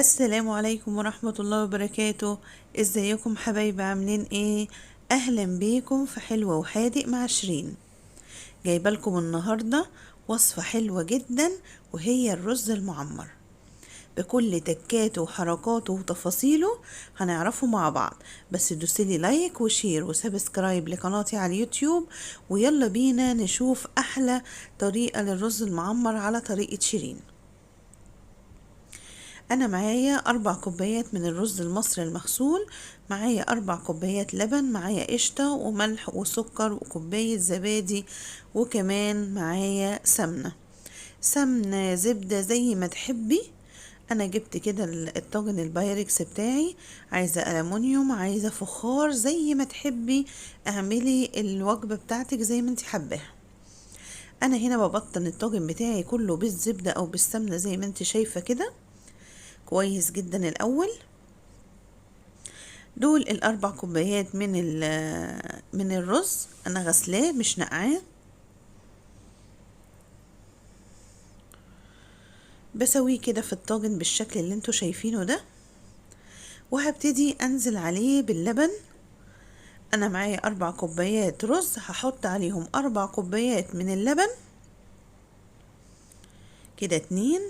السلام عليكم ورحمة الله وبركاته. ازيكم حبايبي، عاملين ايه؟ اهلا بيكم في حلوة وحادق مع شيرين. جايبه لكم النهاردة وصفة حلوة جدا، وهي الرز المعمر بكل تكاته وحركاته وتفاصيله. هنعرفه مع بعض، بس دوسيلي لايك وشير وسبسكرايب لقناتي على اليوتيوب، ويلا بينا نشوف احلى طريقة للرز المعمر على طريقة شيرين. انا معايا 4 كوبايات من الرز المصري المغسول، معايا 4 كوبايات لبن، معايا قشطة وملح وسكر وكوباية زبادي، وكمان معايا سمنة زبدة زي ما تحبي. انا جبت كده الطاجن البايركس بتاعي، عايزة ألمونيوم، عايزة فخار، زي ما تحبي اعملي الوجبة بتاعتك زي ما انت حباها. انا هنا ببطن الطاجن بتاعي كله بالزبدة او بالسمنة زي ما انت شايفة كده كويس جدا. الاول دول ال4 كوبايات من الرز، انا غسلاه مش نقعاه. بسويه كده في الطاجن بالشكل اللي انتوا شايفينه ده، وهبتدي انزل عليه باللبن. انا معايا 4 كوبايات رز، هحط عليهم 4 كوبايات من اللبن كده، 2.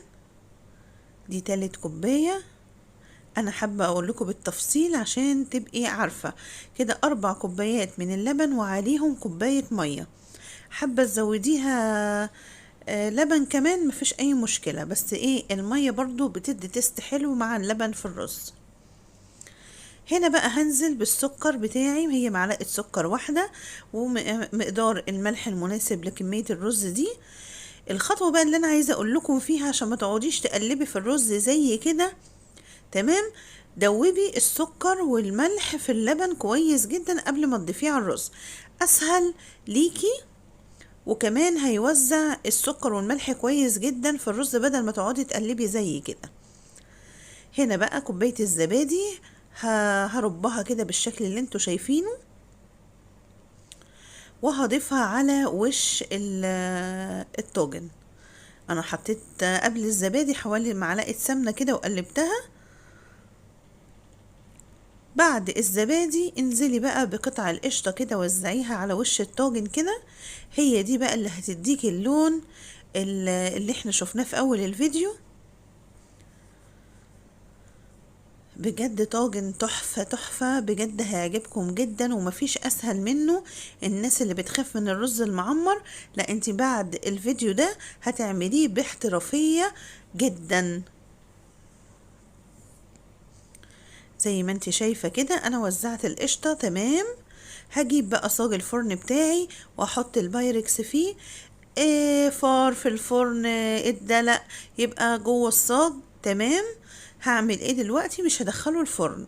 دي تالت كوباية. انا حابة اقول لكم بالتفصيل عشان تبقي عارفة. كده 4 كوبايات من اللبن وعليهم كوباية مية. حابة تزوديها لبن كمان مفيش اي مشكلة، بس ايه، المية برضو بتدي تست حلو مع اللبن في الرز. هنا بقى هنزل بالسكر بتاعي، هي معلقة سكر واحدة، ومقدار الملح المناسب لكمية الرز دي. الخطوة بقى اللي انا عايزة اقول لكم فيها عشان ما تقعديش تقلبي في الرز زي كده، تمام؟ دوبي السكر والملح في اللبن كويس جدا قبل ما تضيفيه على الرز، اسهل ليكي، وكمان هيوزع السكر والملح كويس جدا في الرز بدل ما تقعدي تقلبي زي كده. هنا بقى كوباية الزبادي هربها كده بالشكل اللي انتوا شايفينه، وهضيفها على وش الطاجن. انا حطيت قبل الزبادي حوالي معلقة سمنة كده وقلبتها. بعد الزبادي انزلي بقى بقطع القشطة كده، وزعيها على وش الطاجن كده. هي دي بقى اللي هتديكي اللون اللي احنا شفناه في اول الفيديو. بجد طاجن تحفة تحفة بجد، هيعجبكم جدا ومفيش اسهل منه. الناس اللي بتخاف من الرز المعمر، لا انت بعد الفيديو ده هتعمليه باحترافية جدا. زي ما انت شايفة كده انا وزعت القشطة تمام. هجيب بقى صاج الفرن بتاعي واحط البايركس فيه. فار في الفرن اتدلق يبقى جوه الصاج، تمام. هعمل ايه دلوقتي؟ مش هدخله الفرن،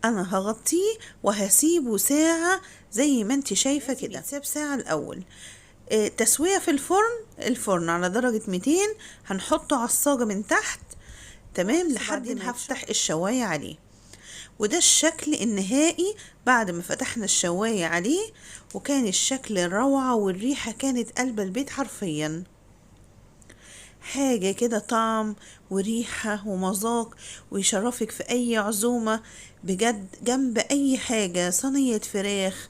انا هغطيه وهسيبه ساعة زي ما انت شايفة كده. سيب ساعة الاول. تسوية في الفرن على درجة 200. هنحطه على الصاجة من تحت، تمام، لحد ما هفتح الشواية عليه. وده الشكل النهائي بعد ما فتحنا الشواية عليه، وكان الشكل روعة، والريحة كانت قلب البيت حرفيا. حاجة كده طعم وريحة ومذاق، ويشرفك في أي عزومة بجد، جنب أي حاجة، صينية فراخ،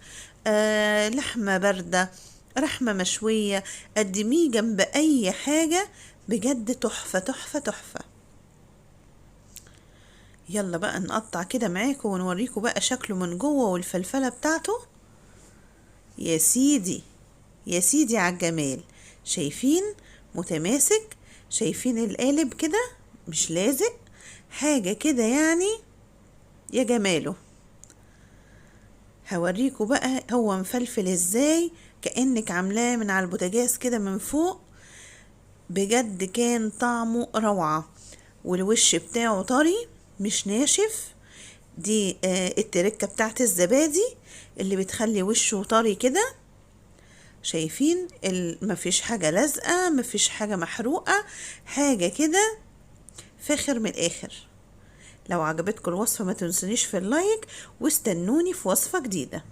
لحمة باردة، لحمة مشوية، قدميه جنب أي حاجة، بجد تحفة تحفة تحفة. يلا بقى نقطع كده معاكم ونوريكم بقى شكله من جوه والفلفلة بتاعته. يا سيدي يا سيدي على الجمال. شايفين متماسك؟ شايفين القالب كده مش لازق حاجة كده يعني، يا جماله. هوريكم بقى هو مفلفل ازاي، كأنك عاملاه من على البوتاجاز كده من فوق. بجد كان طعمه روعة، والوش بتاعه طري مش ناشف. دي التركة بتاعت الزبادي اللي بتخلي وشه طري كده. شايفين مفيش حاجة لازقة، مفيش حاجة محروقة، حاجة كده فاخر من الآخر. لو عجبتكم الوصفة ما تنسونيش في اللايك، واستنوني في وصفة جديدة.